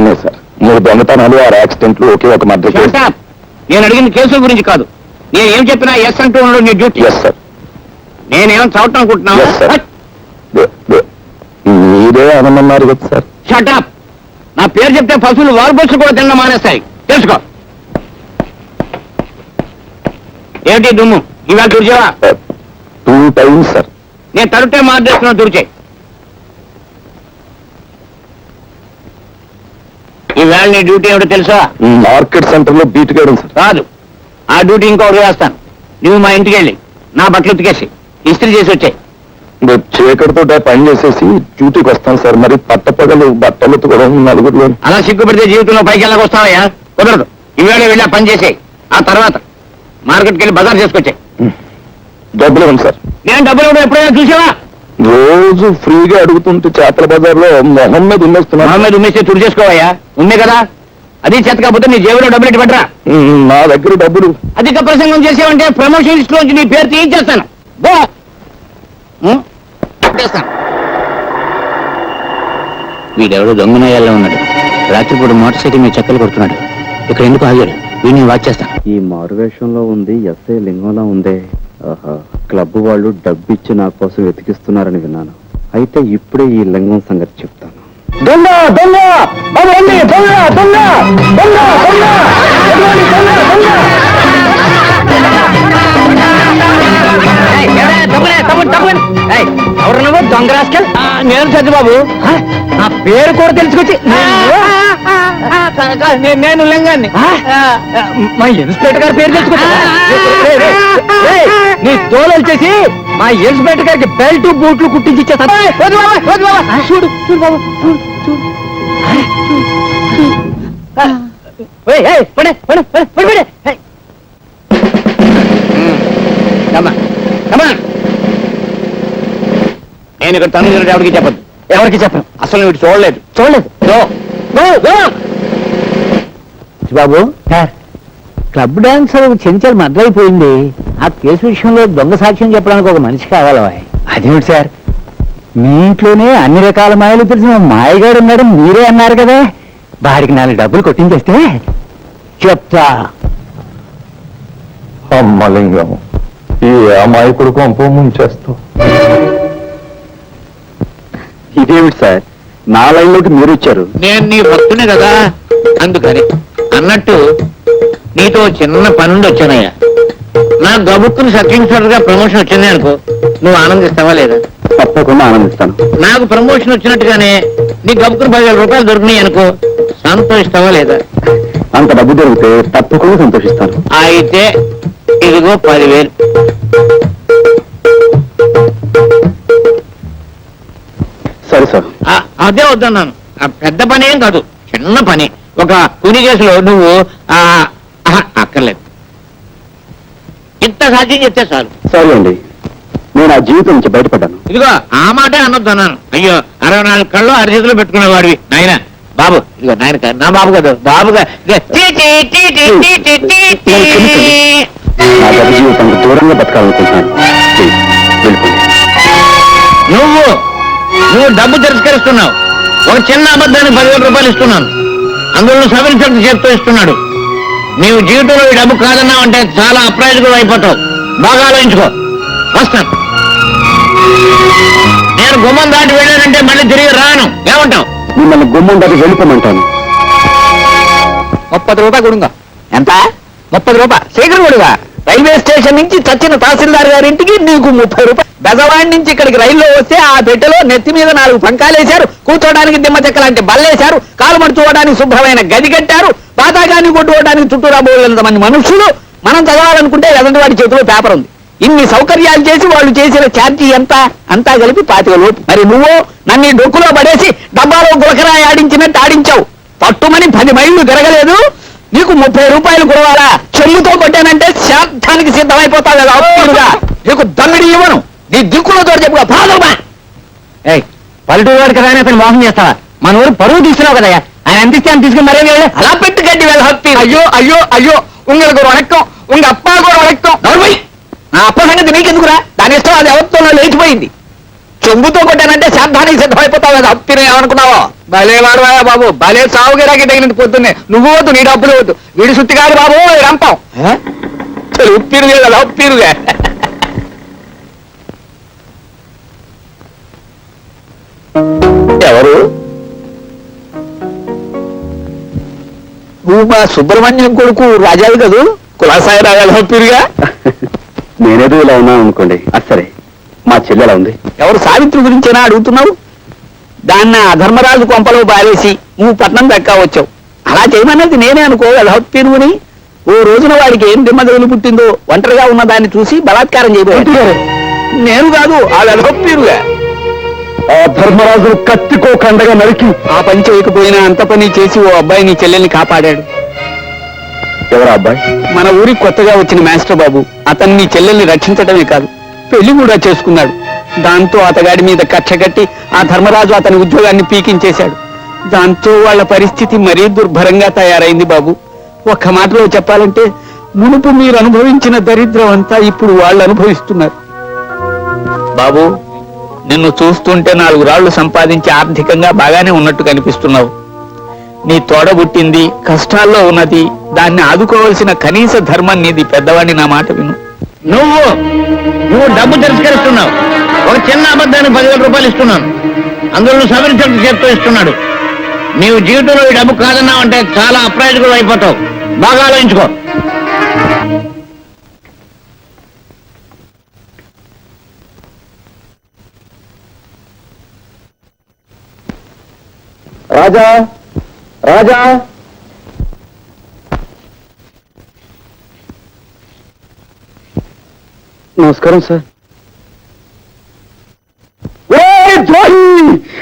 నేనే సార్. 3 దొంగతనాలు, 6 యాక్సిడెంట్లు, ఒకే ఒక మర్డర్ కేసు. నేను అడిగిన కేసుల గురించి కాదు. నేను ఏం చెప్పినా ఎస్ అంటూ ఉండడం నీ డ్యూటీ. Yes sir. నేనేం చదవటం అనుకుంటున్నావు? మీరే అనమన్నారు కదా సార్. షటప్. నా పేరు చెప్తే పశువులు వారుబొచ్చు కూడా తినడం మానేస్తాయి, తెలుసుకో. ఏమిటి దుమ్ము? ఇవాళ తుడిచేవా? 2 times సార్. నేను తరుటే మార్చేస్తున్నా, తుడిచే. ఈవేళ నీ డ్యూటీ ఏమిటో తెలుసా? మార్కెట్ సెంటర్ లో బీట్ చేయడం సార్. కాదు, ఆ డ్యూటీ ఇంకొకటి వేస్తాను. నువ్వు మా ఇంటికి వెళ్ళి నా బట్టలు ఉతికేసి ఇస్త్రీ చేసి వచ్చాయి. చీకటితో పని చేసేసి డ్యూటీకి వస్తాను సార్. మరి పట్టపగలు బట్టలు ఉతకడం నలుగురిలో. అలా సిగ్గుపడితే జీవితంలో పైకి వెళ్ళక వస్తావయ్యా? కుదరదు. ఈవేళ వెళ్ళి ఆ పని చేసేయి. ఆ తర్వాత మార్కెట్కి వెళ్ళి బజార్ చేసుకొచ్చాయి. డబ్బులు ఇవ్వండి సార్. నేను డబ్బులు ఇవ్వడం ఎప్పుడైనా చూసావా? రోజు ఫ్రీగా అడుగుతుంటే చేపల బజార్లో మొహం మీద ఉమ్మేస్తున్నా. మొహం మీద ఉమ్మేస్తే తుడి చేసుకోవయ్యా. ఉంది కదా, అది చేత కాకపోతే నీ జేబులో డబ్బులు ఎట్టి పెట్టరా. నా దగ్గర డబ్బులు. అధిక ప్రసంగం చేసావంటే ప్రమోషన్ లిస్ట్ లోంచి నీ పేరు తీయించేస్తాను. వీడెవడో దొంగనయ్యాల్లో ఉన్నాడు. రాత్రిపూట మోటార్ సైకిల్ మీద చక్కలు కొడుతున్నాడు. ఇక్కడ ఎందుకు ఆగాడు? వీడిని వాచ్ చేస్తాను. ఈ మారువేషంలో ఉంది ఎస్ఐ లింగంలా ఉందే. ఆహా, క్లబ్ వాళ్ళు డబ్బిచ్చి నా కోసం వెతికిస్తున్నారని విన్నాను. అయితే ఇప్పుడే ఈ లింగం సంగతి చెప్తాను. దొంగ దొంగ దొంగ దొంగ దొంగ దొంగ ఎవరు నువ్వు? దొంగ రాస్కల్. నేను సత్యబాబు. నా పేరు కూడా తెలుసుకొచ్చి నేను లింగాన్ని. మా ఇన్స్పెక్టర్ గారి పేరు తెలుసుకొచ్చి నీ తోలు వచ్చేసి మా ఇన్స్పెక్టర్ గారికి బెల్ట్ బూట్లు కుట్టించి ఇచ్చేస్తా. చూడు చూడు బాబు, చూడు నేను ఇక్కడ తను ఎవరికి చెప్పదు. ఎవరికి చెప్పను. అసలు వీడు చూడలేదు. బాబు, క్లబ్ డాన్సర్ చెంచల్ మద్దయిపోయింది. ఆ కేసు విషయంలో దొంగ సాక్ష్యం చెప్పడానికి ఒక మనిషి కావాలా? అదేమిటి సార్, మీ ఇంట్లోనే అన్ని రకాల మాయలు తెలిసిన మాయగాడు ఉన్నాడు మీరే అన్నారు కదా. వాడికి 4 డబ్బులు కొట్టించేస్తే చెప్తా. అమ్మలింగం, ఈ అమాయకుడు కొంప ముంచేస్తావు. ఇదేమిటి సార్, నా లైన్లోకి మీరు వచ్చారు? నేను నీ భక్తునే కదా, అందుకని. అన్నట్టు నీతో చిన్న పనుండి వచ్చానయ్యా. నా గబుక్కుని సబ్ ఇన్స్పెక్టర్ గా ప్రమోషన్ వచ్చింది అనుకో, నువ్వు ఆనందిస్తావా లేదా? తప్పకుండా ఆనందిస్తాను. నాకు ప్రమోషన్ వచ్చినట్టుగానే నీ గబుక్కుని 10,000 రూపాయలు దొరికినాయి అనుకో, సంతోషిస్తావా లేదా? అంత డబ్బు దొరికితే తప్పకుండా సంతోషిస్తాను. అయితే ఇదిగో 10,000. సరే సార్. అదే వద్దన్నాను. పెద్ద పని ఏం కాదు, చిన్న పని. ఒక కూని కేసులో నువ్వు అక్కర్లేదు. ఇంత సాధ్యం చెప్తే చాలు. సరే అండి, నేను ఆ జీవితం నుంచి బయటపడ్డాను. ఇదిగో ఆ మాటే అనొద్దన్నాను. అయ్యో, 64 కళ్ళు అరిచేతిలో పెట్టుకునేవాడివి నాయన. బాబు, ఇదిగో నాయన, నా బాబు కదా, బాబుగా. నా గత జీవితానికి దూరంగా బతకాలనుకుంటున్నాను. నువ్వు డబ్బు తిరస్కరిస్తున్నావు. ఒక చిన్న అబద్ధానికి 10,000 రూపాయలు ఇస్తున్నాను. అందులో సబ్ ఇన్స్పెక్టర్ చేస్తూ ఇస్తున్నాడు. నీవు జీవితంలో ఈ డబ్బు కాదన్నావు అంటే చాలా అప్రాయకుడు అయిపోతావు. బాగా ఆలోచించుకో. వస్తాను. నేను గుమ్మం దాటి వెళ్ళానంటే మళ్ళీ తిరిగి రాను. ఏమంటావు? మిమ్మల్ని గుమ్మం దాటి వెళ్ళిపోమంటాను. 30 రూపాయలు కొడుగా. ఎంత? 30 రూపాయలు. శీఘ్రం కొడుగా. రైల్వే స్టేషన్ నుంచి చచ్చిన తహసీల్దార్ గారింటికి నీకు 30 రూపాయలు. బెజవాడి నుంచి ఇక్కడికి రైల్లో వస్తే ఆ పెట్టెలో నెత్తి మీద 4 పంకాలేశారు. కూర్చోడానికి దిమ్మ చెక్క లాంటి బల్లేశారు. కాలు మడుచుకోవడానికి శుభ్రమైన గది కట్టారు. పాతాగాన్ని కొట్టుకోవడానికి చుట్టూరా బోళ్ళంత మంది మనుషులు. మనం చదవాలనుకుంటే ఎదంటివాడి చేతిలో పేపర్ ఉంది. ఇన్ని సౌకర్యాలు చేసి వాళ్ళు చేసిన ఛార్జీ ఎంత? అంతా కలిపి 25 లోపు. మరి నువ్వు నన్ను డొక్కులో పడేసి డబ్బాలో గులకరాయి ఆడించినట్టు ఆడించావు. పట్టుమని 10 మైళ్ళు తిరగలేదు. నీకు 30 రూపాయలు కొడవాలా? చెల్లుతో కొట్టానంటే శాంతానికి సిద్ధమైపోతావు కదా అప్పుడుగా. నీకు దమ్మిడి ఇవ్వను. నీ దిక్కులతో చెప్పుగా పాదమా. పల్లెటూరు వాడు కదా అతను మోసం చేస్తావా? మన ఊరు పరువు తీసుకున్నావు కదా. ఆయన అందిస్తే అని తీసుకుని మరే అలా పెట్టి గడ్డి వెళ్ళ హక్తి. అయ్యో అయ్యో అయ్యో, உங்களுக்கு వణక్కం, ఉంగ అప్పా కూడా వణక్కం. నా అప్ప సంగతి నీకెందుకురా? దాని ఇష్టం అది ఎవరితో లేచిపోయింది. చెంబుతో కొట్టానంటే శాంతానికి సిద్ధమైపోతావు కదా అప్పిని ఏమనుకున్నావో భలే వాడవా బాబు భలే సావుగిరాకి తగినట్టు పొద్దున్నే నువ్వు వద్దు నీ డబ్బులు వద్దు వీడి సుత్తి కాదు బాబు రంపం ఉప్పిరుగే కదా ఉప్పిరుగే ఎవరు నువ్వు మా సుబ్రహ్మణ్యం కొడుకు రాజావి కదూ కులాసాయి రాజాలు ఉప్పిరుగా నేనేదో ఇలా ఉన్నాను అనుకోండి సరే మా చెల్లి ఎలా ఉంది ఎవరు సావిత్రి గురించేనా అడుగుతున్నావు దాన్ని అధర్మరాజు కొంపలో బారేసి నువ్వు పట్నం దక్కా వచ్చావు అలా చేయమనేది నేనే అనుకో వెళ్ళొప్పినుని ఓ రోజున వాడికి ఏం దిమ్మదవులు పుట్టిందో ఒంటరిగా ఉన్న దాన్ని చూసి బలాత్కారం చేయబోయారు నేను కాదు ఆ వెళ్ళొప్పిరుగా ఆ ధర్మరాజు కత్తికో కండగా నరికి ఆ పని చేయకపోయినా అంత పని చేసి ఓ అబ్బాయి నీ చెల్లెల్ని కాపాడాడు ఎవరా అబ్బాయి మన ఊరికి కొత్తగా వచ్చిన మాస్టర్ బాబు అతన్ని నీ చెల్లెల్ని రక్షించడమే కాదు పెళ్లి కూడా చేసుకున్నాడు దాంతో అతగాడి మీద కక్ష కట్టి ఆ ధర్మరాజు అతని ఉద్యోగాన్ని పీకించేశాడు దాంతో వాళ్ళ పరిస్థితి మరీ దుర్భరంగా తయారైంది బాబు ఒక్క మాటలో చెప్పాలంటే మునుపు మీరు అనుభవించిన దరిద్రం అంతా ఇప్పుడు వాళ్ళు అనుభవిస్తున్నారు బాబు నిన్ను చూస్తుంటే 4 రాళ్లు సంపాదించి ఆర్థికంగా బాగానే ఉన్నట్టు కనిపిస్తున్నావు నీ తోడబుట్టింది కష్టాల్లో ఉన్నది దాన్ని ఆదుకోవాల్సిన కనీస ధర్మం నీది పెద్దవాడిని నా మాట విను నువ్వు డబ్బు తిరస్కరిస్తున్నావు ఒక చిన్న అబద్ధానికి 10,000 రూపాయలు ఇస్తున్నాను అందులో సవరించడం చేస్తూ ఇస్తున్నాడు నీవు జీవితంలో ఈ డబ్బు కాదన్నావంటే చాలా అప్రయోజకులు అయిపోతావు బాగా ఆలోచించుకో రాజా రాజా నమస్కారం సార్ ద్రోహి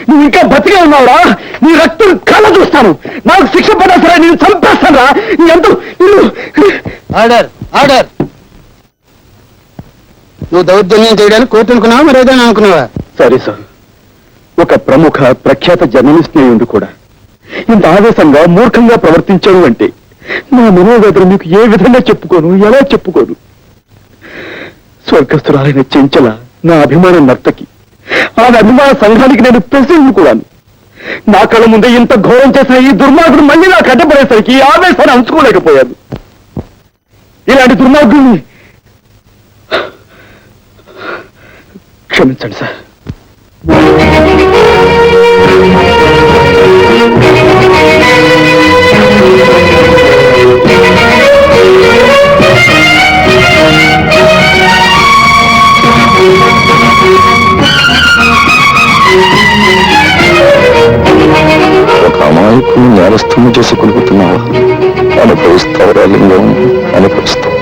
నువ్వు ఇంకా బతికే ఉన్నావురా నీ రక్తం కళ్ళ చూస్తాను నాకు శిక్ష పడా సరే నేను చంపేస్తాను రా నీ ఎంత ఆర్డర్ ఆర్డర్ నువ్వు దౌర్జన్యం చేయడానికి కోర్టు అనుకున్నావా మరి ఏదైనా అనుకున్నావా సరే సార్ ఒక ప్రముఖ ప్రఖ్యాత జర్నలిస్ట్ ఉండి కూడా ఇంత ఆవేశంగా మూర్ఖంగా ప్రవర్తించాడు అంటే నా మనోవేదన మీకు ఏ విధంగా చెప్పుకోను ఎలా చెప్పుకోను స్వర్గస్థురాలైన చెంచల నా అభిమాన నర్తకి ఆ అభిమాన సంఘానికి నేను ప్రెసిడెంట్ కూడాను నా కళ్ళ ముందే ఇంత ఘోరం చేసిన ఈ దుర్మార్గుడు మళ్ళీ నాకు అడ్డపడేసరికి ఈ ఆవేశాన్ని అంచుకోలేకపోయాను ఇలాంటి దుర్మార్గుల్ని క్షమించండి సార్ ఒక అమాయకుని నేరస్తుని చేసి కొనుక్కుతున్నావా అనుభవిస్తావు లింగం అనుభవిస్తావు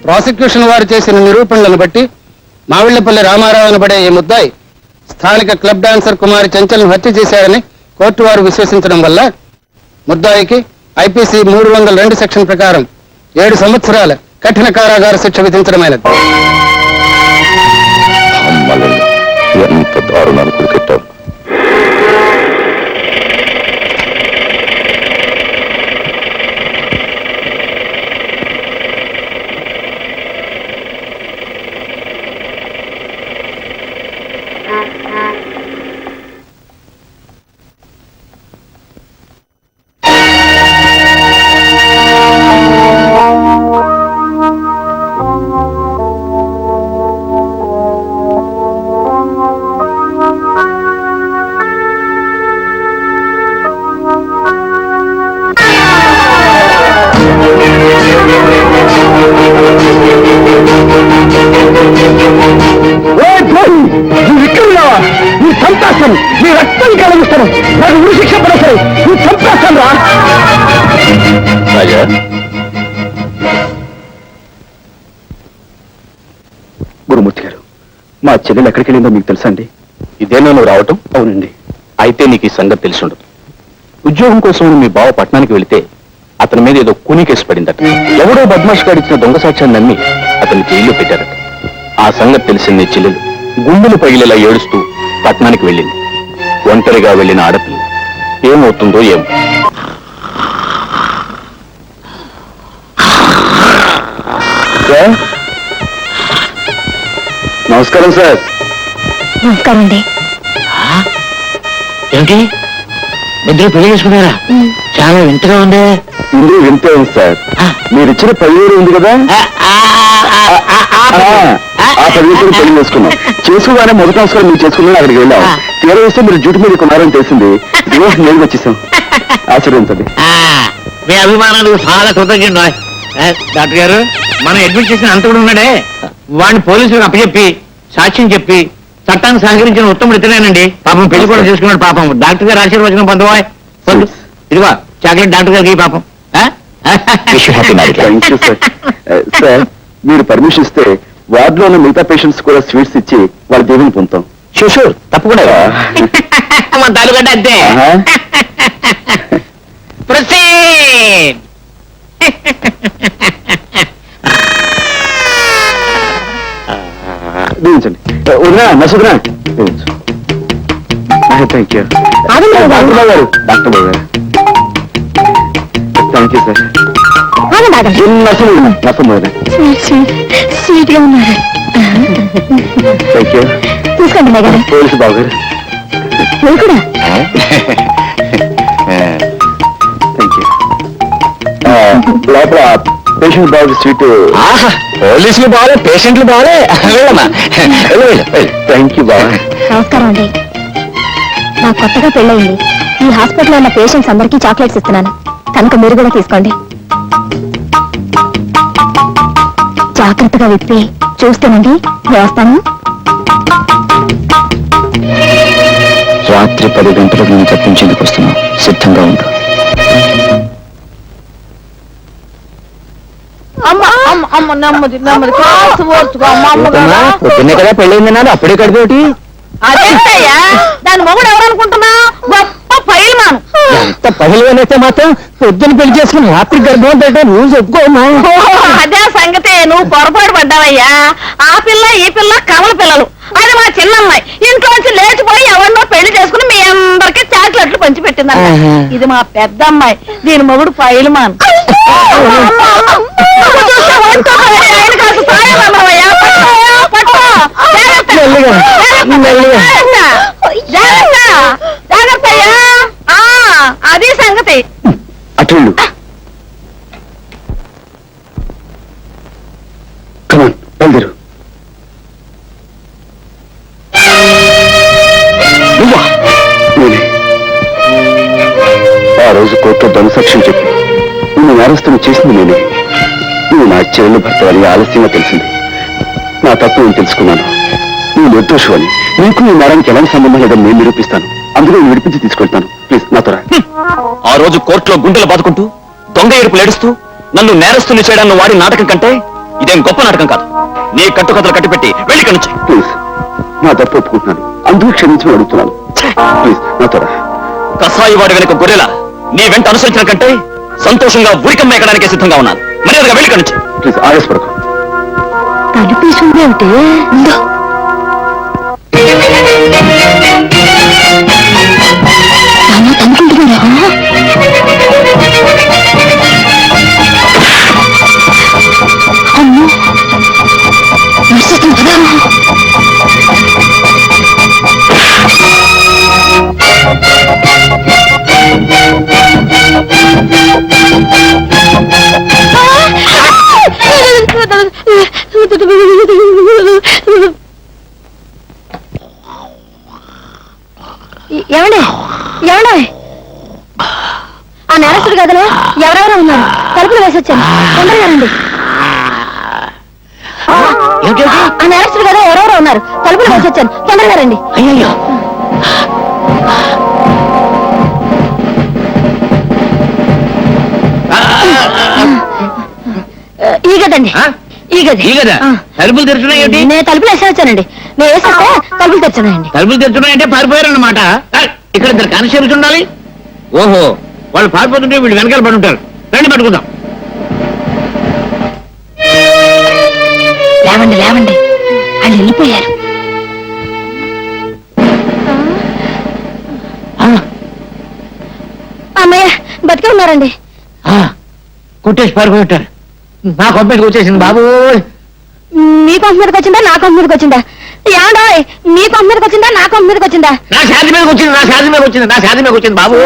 ప్రాసిక్యూషన్ వారు చేసిన నిరూపణలను బట్టి మావిళ్లపల్లి రామారావు అనబడే ఈ ముద్దాయి స్థానిక క్లబ్ డాన్సర్ కుమారి చెంచల్ను హత్య చేశాడని కోర్టు వారు విశ్వసించడం వల్ల ముద్దాయికి ఐపీసీ 302 సెక్షన్ ప్రకారం 7 సంవత్సరాల కఠిన కారాగార శిక్ష విధించడమైనది. ఎంత దారుణానికి కట్టారు. నీ రక్తం కలిగిస్తాను నాకు ఉరి శిక్ష పడ సరే నువ్వు చంపేస్తాను రా రాజా గురుమూర్తి గారు మా చెల్లెలు ఎక్కడికి వెళ్ళిందో మీకు తెలుసా అండి? ఇదేనా నువ్వు రావటం? అవునండి. అయితే నీకు ఈ సంగతి తెలిసి ఉండదు. ఉద్యోగం కోసం మీ బావ పట్టణానికి వెళితే అతని మీద ఏదో కూని కేసు పడిందట. ఎవడో బద్మాష్ గారు ఇచ్చిన దొంగ సాక్ష్యాన్ని నమ్మి అతన్ని జైల్లో పెట్టారట. ఆ సంగతి తెలిసిన నీ చెల్లెలు గుండెలు పగిలేలా ఏడుస్తూ పట్టణానికి వెళ్ళింది. ఒంటరిగా వెళ్ళిన ఆడపిల్ల ఏమవుతుందో ఏమో. నమస్కారం సార్. నమస్కారం అండి. ఏమిటి ఇద్దరు పెళ్లి చేసుకున్నారా? చాలా వింతగా ఉంది. ఇందులో వింతే ఉంది సార్. మీరు ఇచ్చిన 10,000 ఉంది కదా, ఆ 10,000 పెళ్లి చేసుకున్నాం. చేసుకోగానే మొదటి నమస్కారం మీరు చేసుకున్నాను, అక్కడికి వెళ్ళాం. తీరా వస్తే మీరు డ్యూటీ మీద కొన్నారని తెలిసింది. ఇదిగో నేను వచ్చేసాం. ఆశ్చర్యించండి. మీ అభిమానాలకు చాలా కృతజ్ఞత. డాక్టర్ గారు, మనం అడ్మిట్ చేసిన అంత కూడా ఉన్నాడే, వాడిని పోలీసులకు అప్పచెప్పి సాక్ష్యం చెప్పి చట్టాన్ని సహకరించిన ఉత్తముడు ఇతనేనండి. పాపం పెళ్లి కూడా చేసుకున్నాడు. పాపం డాక్టర్ గారు ఆశీర్వచనం పొందు. ఇదిగో చాక్లెట్ డాక్టర్ గారికి పాపం. Thank you sir. సార్, మీరు పర్మిషన్ ఇస్తే వార్డులో ఉన్న మిగతా పేషెంట్స్ కూడా స్వీట్స్ ఇచ్చి వాళ్ళ దేవుని పొందుతాం. షూర్ తప్పకుండా. మన తాలూకంటే అంతే. Proceed. దీవించండి. వదినా, నసుదినా దీవించు. Thank you. డాక్టర్ బాబు గారు, డాక్టర్ బాబు గారు, థ్యాంక్ యూ సార్. నసం వదినా. స్వీట్ గా ఉన్నారు. Thank you. తీసుకోండి మేడం. పోలీసు బాబు గారు, మీరు కూడా. Thank you. లోపల పేషెంట్ బాబు స్వీట్. పోలీసులు బాగాలే, పేషెంట్లు బాగాలే. వెళ్ళమ్మా. థ్యాంక్ యూ బాబా. నమస్కారం అండి. నాకు కొత్తగా పెళ్ళయింది. ఈ హాస్పిటల్లో ఉన్న పేషెంట్స్ అందరికీ చాక్లెట్స్ ఇస్తున్నాను, కనుక మీరు కూడా తీసుకోండి. జాగ్రత్తగా విప్పి చూస్తానండి. వస్తాను. రాత్రి 10 గంటలకు నేను తప్పించేందుకు వస్తున్నాను. సిద్ధంగా ఉండు. పొద్దున్నే కదా పెళ్ళయిందన్నారు, అప్పుడే కడిపోటి. అదేంటయ్యా, దాని మొగుడు ఎవరనుకుంటున్నా? గొప్ప పైల్మాన్. ఎంత పహిల్వానైతే మాత్రం పొద్దున్న పెళ్లి చేసుకుని రాత్రి గర్భం పెట్టే రూల్స్ ఒప్పుకోమా? అదే సంగతి, నువ్వు పొరపాటు పడ్డావయ్యా. ఆ పిల్ల ఈ పిల్ల కమల పిల్లలు. అది మా చిన్నమ్మాయి. ఇంట్లోంచి లేచిపోయి ఎవరినో పెళ్లి చేసుకుని మీ అందరికి చాక్లెట్లు పంచి పెట్టిందన్న. ఇది మా పెద్ద అమ్మాయి, దీని మొగుడు పైల్మాన్. అది సంగతి. అటు కమాన్, బయలుదేరు. నువ్వా? నేనే. ఆ రోజు కోర్టులో ధనసాక్ష్యం చెప్పి నిన్ను నేరస్తుని చేసింది నేనే. నువ్వు నా చెల్లెలు భర్త అని ఆలస్యంగా తెలిసింది. నా తప్పు నేను తెలుసుకున్నాను. నువ్వు నిర్దోషు అని, నీకు నీ నేరానికి ఎలాంటి సంబంధం లేదని నేను నిరూపిస్తాను. అందులో నేను విడిపించి తీసుకెళ్తాను. ప్లీజ్ నాతో రా. ఆ రోజు కోర్టులో గుండెలు బాదుకుంటూ దొంగ ఏడుపులు ఏడుస్తూ నన్ను నేరస్తుని చేయడాన్ని వాడి నాటకం కంటే ఇదేం గొప్ప నాటకం కాదు. నీ కట్టుకథలు కట్టిపెట్టి వెళ్ళి కనుంచి. ప్లీజ్, నా తప్పు ఒప్పుకుంటున్నాను. అందుకు క్షమించమని అడుగుతున్నాను. ప్లీజ్ నాతో రా. కసాయి వాడి వెనుక గొర్రెలా నీ వెంట అనుసరించిన కంటే సంతోషంగా ఉరికం మేకడానికే సిద్ధంగా ఉన్నాను. మర్యాదగా వెళ్ళి కనుంచి. ప్లీజ్ ఆవేశపడకు. తలుపేసింది ఏమిటి? తనుకుంటున్నారా? అమ్మో, నడుస్తుంది కదా. ఏమండి, ఏమండి, ఆ నేరస్తుడు గదిలో ఎవరెవరో ఉన్నారు. తలుపులు వేసి వచ్చాను, తొందరగా రండి. ఆ నేరస్తుడు గదిలో ఎవరెవరో ఉన్నారు. తలుపులు వేసి వచ్చాను, తొందరగా రండి. అయ్యో, ఈ గదండి, ఈ గది. ఈ గదా? తలుపులు తెరుచున్నాయి ఏంటి? నేను తలుపులు వేసి వచ్చానండి. నేను వేసేస్తే తలుపులు తెచ్చానండి. తలుపులు తెరుచున్నాయంటే పారిపోయారన్నమాట. ఇక్కడ ఇద్దరు కానిస్టేబుల్స్ ఉండాలి. ఓహో, వాళ్ళు పారిపోతుంటే వీళ్ళు వెనకాల పడి ఉంటారు. రండి పట్టుకుందాం. లేవండి లేవండి వాళ్ళు వెళ్ళిపోయారు. అమ్మయ్య బతికే ఉన్నారండి. కుట్టేసి పారిపోయారు. నా కంపెనీకి వచ్చేసింది బాబు. మీ కొంప మీదకి వచ్చిందా నా కొంప మీదకి వచ్చిందా? ఏమండోయ్, మీ కొంప మీదకి వచ్చిందా నా కొంప మీదకి వచ్చిందా? నా శాది మీదకి వచ్చింది, నా శాది మీదకి వచ్చింది, నా శాది మీదకి వచ్చింది బాబు.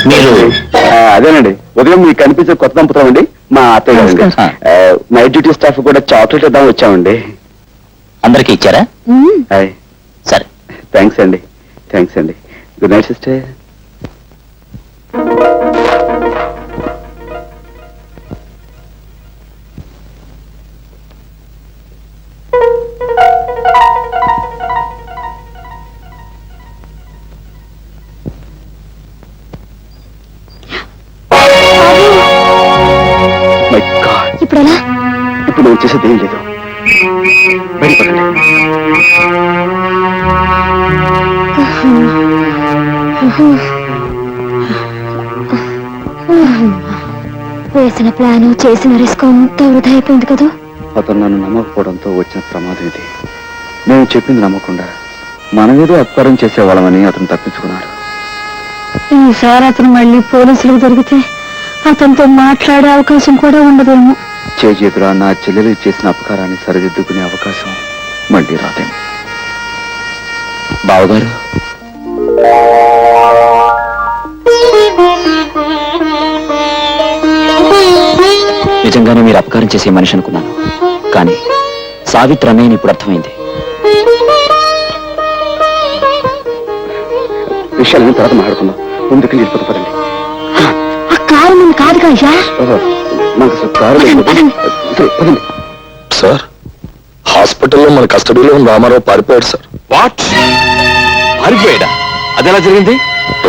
మీరు అదేనండి, ఉదయం మీకు కనిపించే కొత్త దంపతులు అండి, మా అత్తయ్య గారండి. నైట్ డ్యూటీ స్టాఫ్ కూడా చాక్లెట్ ఇద్దాం వచ్చామండి. అందరికి ఇచ్చారా? హాయ్, సరే. థ్యాంక్స్ అండి. థ్యాంక్స్ అండి. Good night sister. ఇప్పుడు ఎలా? ఇప్పుడు నువ్వు చేసేది ఏం లేదు, బయటపడండి. వేసిన ప్లాను చేసిన రిస్క్ అంతా వృధా అయిపోయింది కదా. అతను నన్ను నమ్మకపోవడంతో వచ్చిన ప్రమాదం ఇది. నేను చెప్పింది నమ్మకుండా మనమేదో అపకారం చేసేవాళ్ళమని అతను తప్పించుకున్నాడు. ఈసారి అతను మళ్ళీ పోలీసులకు దొరికితే అతనితో మాట్లాడే అవకాశం కూడా ఉండదేమో. చేతురా నా చెల్లెలు చేసిన అపకారాన్ని సరిదిద్దుకునే అవకాశం మళ్ళీ రాదేమో. బావగారు, నిజంగానే మీరు అపకారం చేసే మనిషి అనుకున్నాను, కానీ సావిత్రి అన్నయ్యని ఇప్పుడు అర్థమైంది. విషయాలను తర్వాత మాట్లాడుకుందాం, ముందుకు వెళ్ళిపోతా పదండి. ఆ కారు ముందు కాదు కదా నాకు అసలు కారు లేదు. పదండి. సార్, హాస్పిటల్లో మన కస్టడీలో ఉన్న రామారావు పారిపోయాడు సార్. వాట్? పారిపోయాడా? అదెలా జరిగింది?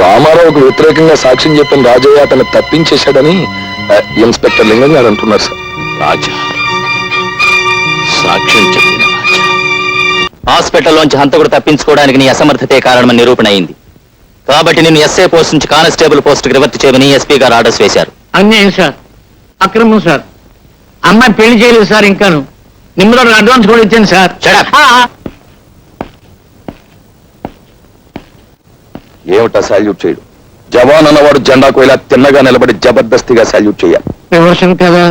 రామారావుకు వ్యతిరేకంగా సాక్ష్యం చెప్పిన రాజయ్య అతను తప్పించేశాడని ఇన్స్పెక్టర్ లింగం గారు అంటున్నారు సార్. రాజా సాక్ష్యం చెప్పిన రాజా హాస్పిటల్లోంచి హంతకుడు తప్పించుకోవడానికి నీ అసమర్థతే కారణమని నిరూపణ అయింది. కాబట్టి నేను ఎస్ఐ పోస్ట్ నుంచి కానిస్టేబుల్ పోస్టుకి రివర్ట్ చేయమని ఎస్పీ గారు ఆర్డర్స్ వేశారు. అన్యాయం సార్, అక్రమం సార్. అమ్మాయి పెళ్లి చేయలేదు సార్, ఇంకాను నిమ్మలో అడ్వాన్స్ కూడా ఇచ్చాను సార్. ఏమిటా సాల్యూట్ చేయడు? జవాన్ అన్నవాడు జెండాకు ఇలా తిన్నగా నిలబడి జబర్దస్తిగా సాల్యూట్ చేయాలి. విమర్శం కదా,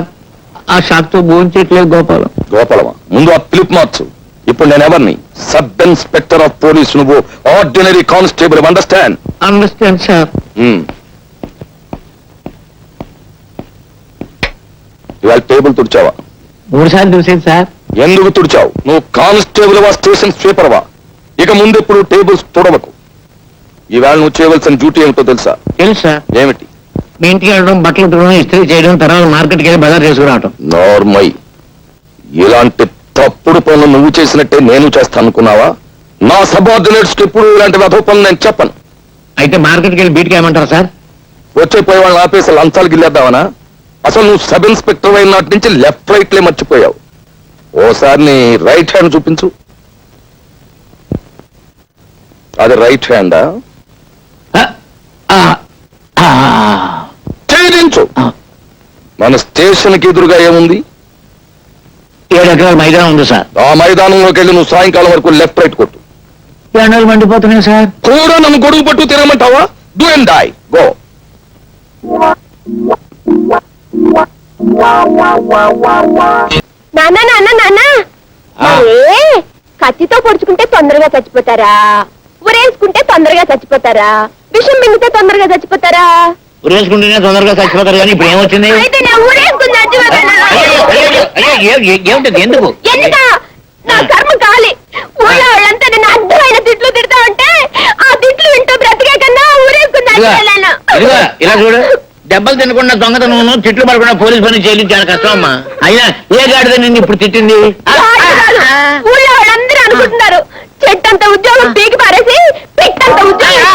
ఆ షాక్తో భోంచేయట్లేదు గోపాలం. గోపాలమా? ముందు ఆ పిలుపు మార్చు. ఇప్పుడు నేను ఎవరిని? సబ్ ఇన్స్పెక్టర్ ఆఫ్ పోలీస్, నువ్వు ordinary constable. Understand? Understand sir. ఇవాళ టేబుల్ తుడిచావా? 3 సార్లు చూసేది సార్. ఎందుకు తుడిచావు? నువ్వు కానిస్టేబుల్ వా, స్టేషన్ స్వీపర్ వా? ఇక ముందు ఇప్పుడు టేబుల్స్ తుడవకు. ఈవేళ నువ్వు చేయవలసిన డ్యూటీ ఏమిటో తెలుసా? తెలుసు సార్. ఏమిటి? మీ ఇంటికి వెళ్ళడం, బట్టలు తుడవడం, ఇస్త్రీ చేయడం, తర్వాత మార్కెట్కి వెళ్ళి బజార్ చేసుకురావటం. నార్మల్. ఇలాంటి తప్పుడు పనులు నువ్వు చేసినట్టే నేను చేస్తాను అనుకున్నావా? నా సబార్డినేట్స్ ఎప్పుడు ఇలాంటి వెధవ పనులు నేను చెప్పను. అయితే మార్కెట్కి వెళ్ళి బీట్కి ఏమంటారు సార్? వచ్చేపోయే వాళ్ళని ఆపేసి లంచాలు గిల్లేద్దామనా? అసలు నువ్వు సబ్ ఇన్స్పెక్టర్ అయిన నాటి నుంచి లెఫ్ట్ రైట్లే మర్చిపోయావు. ఓసారి నీ రైట్ హ్యాండ్ చూపించు. అది రైట్ హ్యాండా? చేయించు. మన స్టేషన్ కి ఎదురుగా ఏముంది? 7 ఎకరాల మైదానం ఉంది సార్. ఆ మైదానంలోకి వెళ్ళి నువ్వు సాయంకాలం వరకు లెఫ్ట్ రైట్ కొట్టు. ఎండలు మండిపోతున్నాయి సార్. కూడా నన్ను గొడుగు పట్టు తిరగమంటావా? Do and die, go. నాన్న నాన్న నాన్న, కత్తితో పొడుచుకుంటే తొందరగా చచ్చిపోతారా? ఉరేసుకుంటే తొందరగా చచ్చిపోతారా? విషం మింగితే తొందరగా చచ్చిపోతారా? ఉరేసుకుంటేనే తొందరగా చచ్చిపోతారు, కానీ ఇప్పుడు ఏమొచ్చింది? అయితే నేను ఊరేసుకుని చచ్చిపోతాను. ఏమిటది? ఎందుకు? ఎందుక? నా కర్మ కాలి. ఊళ్ళో వాళ్ళంతా నేను అర్థమైన తిట్లు తిడతా ఉంటే ఆ తిట్లు వింటూ బ్రతికే కన్నా ఊరేసుకుని చచ్చిపోయాను. ఇలా చూడు, దెబ్బలు తినకుండా దొంగతనం, తిట్లు పడకుండా పోలీస్ పని చేయడం చాలా కష్టం అమ్మా. అయినా ఏ గాడిద నిన్ను ఇప్పుడు తిట్టింది? ఊళ్ళో వాళ్ళందరూ అనుకుంటున్నారు చెట్టంత ఉద్యోగం పీకి పారేసి పిట్టంత ఉద్యోగం.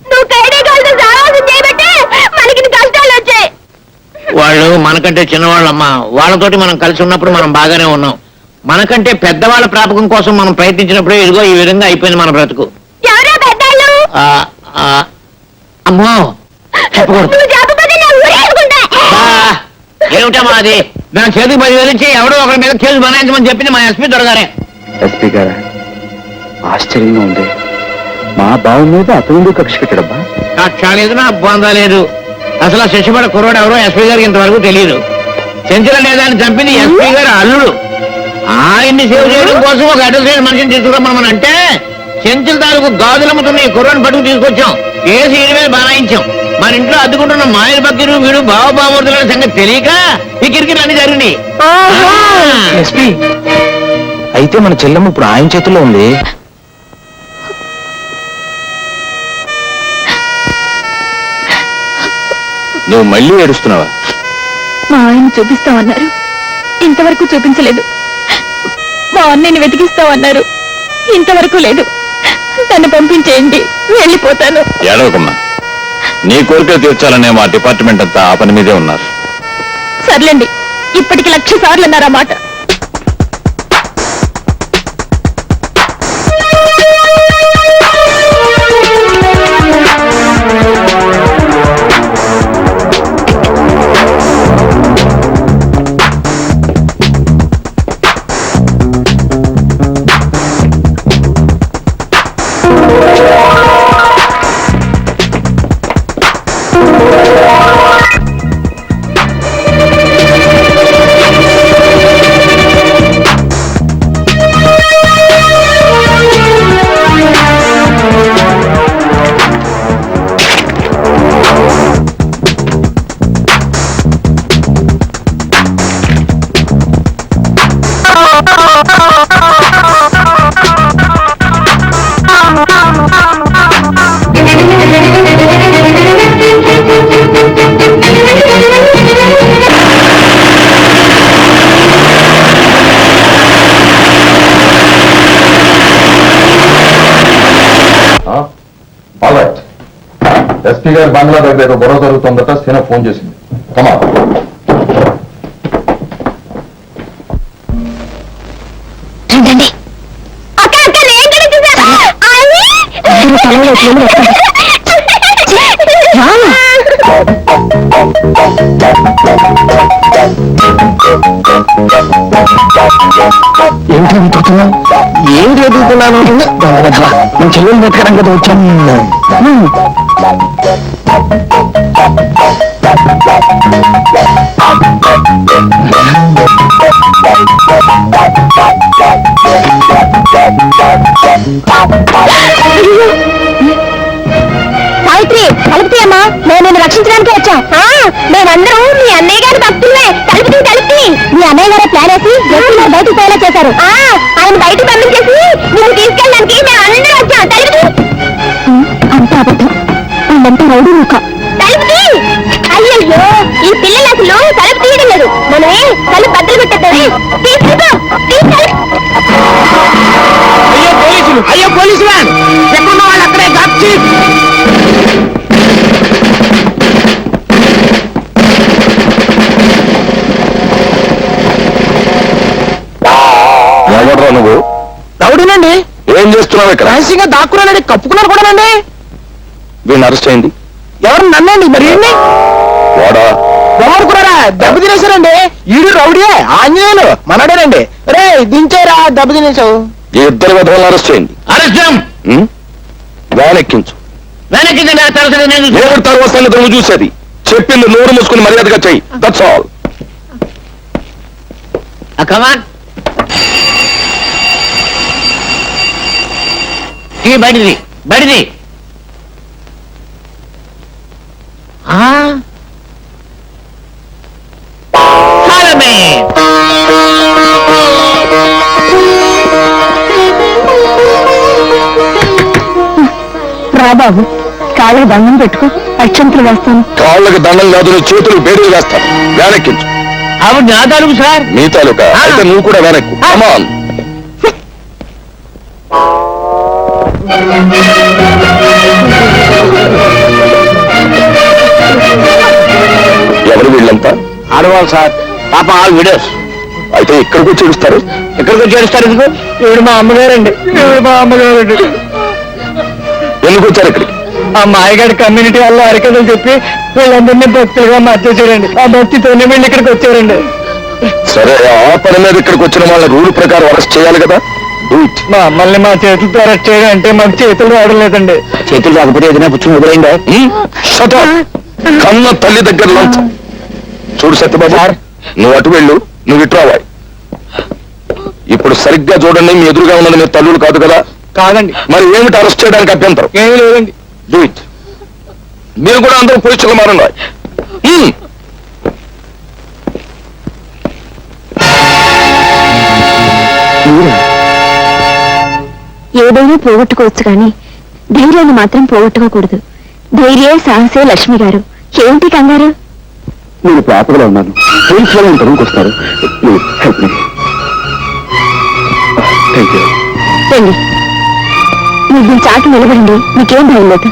నువ్వు కైడే కాలతో సావాసం చేయబట్టే మనకి కష్టాలు వచ్చాయి. వాళ్ళు మనకంటే చిన్నవాళ్ళమ్మా. వాళ్ళతోటి మనం కలిసి ఉన్నప్పుడు మనం బాగానే ఉన్నాం. మనకంటే పెద్దవాళ్ళ ప్రాపకం కోసం మనం ప్రయత్నించినప్పుడే ఇదిగో ఈ విధంగా అయిపోయింది మన బ్రతుకు. ఎవరో పెద్దాళ్ళు? ఆ, ఆ, అమ్మో చెప్పకూడదు. నువ్వు చెప్పకపోతే నేను ఊరేసుకుంటా. ఏమిటమ్మా అది? నా చేతికి 10,000 ఇచ్చి ఎవడో ఒకరి మీద కేసు బనాయించమని చెప్పింది మా ఎస్పీ దొరగారే. ఎస్పీ గారా, ఆశ్చర్యంగా ఉంది. మా బావ మీద అతను కక్ష కట్టడబ్బా. కక్ష లేదు, నా బొందా లేదు. అసలు ఆ శిక్షపడ కుర్రోడు ఎవరో ఎస్పీ గారికి ఇంతవరకు తెలియదు. చెంచల లేదాన్ని చంపింది ఎస్పీ గారు అల్లుడు. ఆయన్ని సేవ్ చేయడం కోసం ఒక అడ్వకేట్ మనిషిని తీసుకురమ్మని అంటే చెంచుల తాలూకు గాజులమ్ముతున్న ఈ కుర్రాన్ని పట్టుకు తీసుకొచ్చాం. కేసు ఈయన మీద బనాయించాం. మన ఇంట్లో అద్దుకుంటున్న మాయల బక్కిరు వీడు బావబామూర్తుల సంగతి తెలియక ఈ కిరికిరి అన్ని జరిగింది. ఎస్పీ, అయితే మన చెల్లెమ్మ ఇప్పుడు ఆయన చేతుల్లో ఉంది. నువ్వు మళ్ళీ ఏడుస్తున్నావా? మా ఆయన చూపిస్తామన్నారు, ఇంతవరకు చూపించలేదు. మా అన్నయ్యని వెతికిస్తామన్నారు, ఇంతవరకు లేదు. నన్ను పంపించేయండి, వెళ్ళిపోతాను. ఏడవకమ్మా, నీ కోరిక తీర్చాలనే మా డిపార్ట్మెంట్ అంతా ఆ పని మీదే ఉన్నారు. సర్లేండి, ఇప్పటికి 1,00,000 సార్లు అన్నారన్నమాట. ఎస్పీ గారి బంగ్లా దగ్గర ఏదో గొడవ జరుగుతుందట. సీన ఫోన్ చేసింది. కమా. ఏమిటి వెతుకుతున్నావు? ఏం వెతుకుతున్నాను? నేను చెల్లెలు వెతకడం కదా వచ్చాను. సావిత్రి, తలుపుతీ అమ్మా, మేము నిన్ను రక్షించడానికి వచ్చాం. మేమందరం మీ అన్నయ్య గారి భక్తులే. తలుపుతీ. మీ అన్నయ్య గారే ప్లాన్ వేసి ఎస్పీ గారు బయటకు పోయేలా చేశారు. ఆయన బయటకు పంపించేసి నిన్ను తీసుకెళ్ళడానికి మేము అందరం వచ్చాం. తలుపుతీ. అంత అబద్ధం, వాళ్ళంతా రౌడీ ముఖ. తలుపుతీ. అయ్యయ్యో, ఈ పిల్లలు అసలు తలుపు తీయడం లేదు. మనమే తలుపు బద్దలు పెట్టేద్దామే. అయ్యో పోలీసులు, ఎక్కడున్న వాళ్ళు అక్కడే దాచి. ఎవడ్రా నువ్వు? రౌడీనండి. ఏం చేస్తున్నావు ఇక్కడ? రహస్యంగా దాక్కున్నానండి, కప్పుకున్నారు కూడానండి. వీడిని అరెస్ట్ అయింది. ఎవరు? నన్నండి. మరి ఏంటి? వాడా? ఎవరు కూడా దెబ్బ తినేశారండి. ఈడు రౌడీయే, ఆంజనేయులు మనడేనండి. రే దించారా, దెబ్బ తినేశావు. ఈ ఇద్దరు విధవాలను అరెస్ట్ చేయండి. అరెస్ట్ వ్యాన్ ఎక్కించు. దేవుడి తర్వాత నువ్వు చూసేది. చెప్పింది నోరు మూసుకుని మర్యాదగా చెయ్యి. That's all. కమాన్, బయటిది బయటిది. రా బాబు, కాళ్ళకి దండం పెట్టుకో, అక్షంతలు వేస్తాను. కాళ్ళకి దండం కాదు, చేతులు బేడీలు వేస్తాను. వ్యాన్ ఎక్కించు. ఆవిడ నా తాలూకు సార్. నీ తాలూకా అయితే నువ్వు కూడా వ్యాన్ ఎక్కు. కమాన్. ఎవరు వీళ్ళంతా? ఆడవాళ్ళు సార్ పాపం ఆల్ విడోస్. అయితే ఇక్కడికి వచ్చి ఏడుస్తారు. ఎక్కడికి వచ్చి ఏడుస్తారు ఎందుకు? ఈవిడ మా అమ్మగారండి. ఎందుకు వచ్చారు ఇక్కడికి? ఆ మాయగాడి కమ్యూనిటీ వాళ్ళు అరికథలు చెప్పి వీళ్ళందరినీ భక్తులుగా మార్చేసారండి. ఆ భక్తితోనే వీళ్ళు ఇక్కడికి వచ్చారండి. సరే, ఆ పని మీద ఇక్కడికి వచ్చిన వాళ్ళ రూల్ ప్రకారం అరెస్ట్ చేయాలి కదా. Do it. మమ్మల్ని మా చేతులతో అరెస్ట్ చేయడం అంటే మాకు చేతులు రావడం లేదండి. చేతులు రాకపోతే ఏదైనా పుచ్చుని వదిలేండి. Shut up. కన్న తల్లి దగ్గర లంచం. చూడు సత్యబాబు, నువ్వు అటు వెళ్ళు, నువ్వు ఇటు రావాలి. ఇప్పుడు సరిగ్గా చూడండి, మీ ఎదురుగా ఉన్నది మీరు తల్లులు కాదు కదా. కాదండి. మరి ఏమిటి అరెస్ట్ చేయడానికి అభ్యంతరం? ఏమీ లేదండి. Do it. మీరు కూడా అందరూ పోలీసులు మారండి. ఏదైనా పోగొట్టుకోవచ్చు కానీ ధైర్యాన్ని మాత్రం పోగొట్టుకోకూడదు. ధైర్యే సాహసే లక్ష్మి గారు. ఏమిటి కంగారు? నేను ప్రాపదలో ఉన్నాను. పోలీసులు ఇంటర్వ్యూకి వస్తారు. Please help me. Thank you. రండి, మీరు దీని చాటు నిలబడండి. మీకేం భయం లేదు.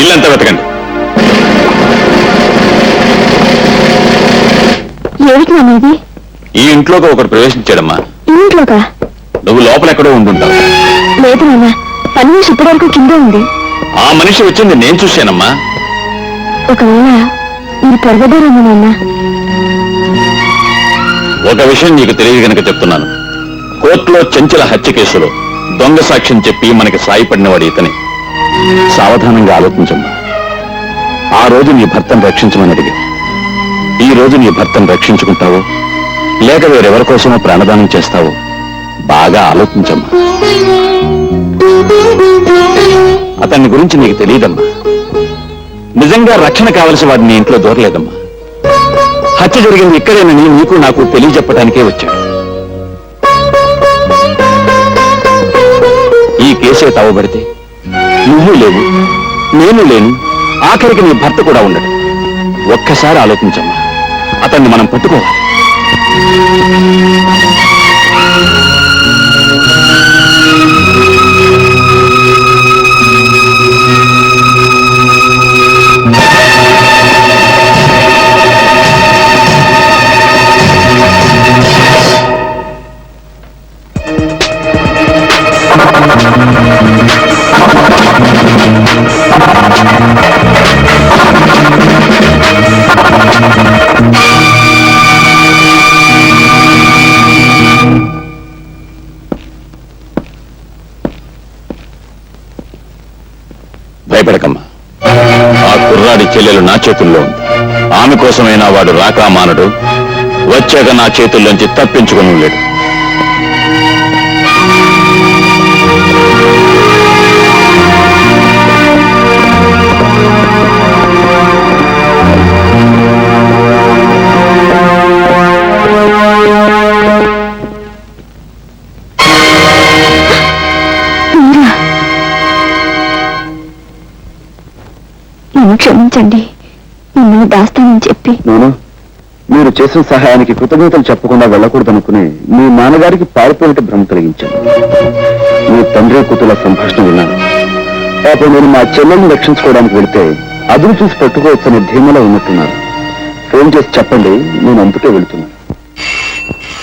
ఇల్లంతా వెతకండి. ఏమిటి అనేది? ఈ ఇంట్లోకి ఒకరు ప్రవేశించాడమ్మా. ఇంట్లోకా? నువ్వు లోపల ఎక్కడో ఉండుంటావు. లేదు నాన్న, పని మనిషి ఇప్పటి వరకు కింద ఉంది. ఆ మనిషి వచ్చింది నేను చూశానమ్మా. ఒకవేళ మీరు పొరగదారేమో నాన్న. ఒక విషయం నీకు తెలియదు కనుక చెప్తున్నాను. కోర్టులో చెంచల హత్య కేసులో దొంగ సాక్ష్యం చెప్పి మనకి సాయపడినవాడు ఇతనే. సావధానంగా ఆలోచించమ్మా. ఆ రోజు నీ భర్తను రక్షించమని అడిగా. ఈ రోజు నీ భర్తను రక్షించుకుంటావో లేక వేరెవరి కోసమో ప్రాణదానం చేస్తావో బాగా ఆలోచించమ్మా. అతన్ని గురించి నీకు తెలియదమ్మా. నిజంగా రక్షణ కావలసి వాడిని నీ ఇంట్లో దూరలేదమ్మా. హత్య జరిగింది ఇక్కడేనని నీకు నాకు తెలియజెప్పడానికే వచ్చాడు. ఈ కేసే తవ్వబడితే నువ్వు లేవు, నేను లేను, ఆఖరికి నీ భర్త కూడా ఉండడు. ఒక్కసారి ఆలోచించమ్మా. అతన్ని మనం పట్టుకోవాలి. భయపడకమ్మా. ఆ కుర్రాడి చెల్లెలు నా చేతుల్లో ఉంది. ఆమె కోసమైనా వాడు రాకా మానడు. వచ్చాక నా చేతుల్లోంచి తప్పించుకుని లేడు. నన్ను క్షమించండి, మిమ్మల్ని దాస్తానని చెప్పి. మీరు చేసిన సహాయానికి కృతజ్ఞతలు చెప్పకుండా వెళ్ళకూడదనుకుని మీ నాన్నగారికి పారిపోయినట్టు భ్రమ కలిగించాను. మీ తండ్రి కూతుల సంభాషణ విన్నాను. పాపం నేను మా చెల్లెల్ని రక్షించుకోవడానికి వెళితే అదును చూసి పట్టుకోవచ్చనే ధీమలో ఉన్నట్టున్నారు. ఫోన్ చేసి చెప్పండి, నేను అందుకే వెళుతున్నాను.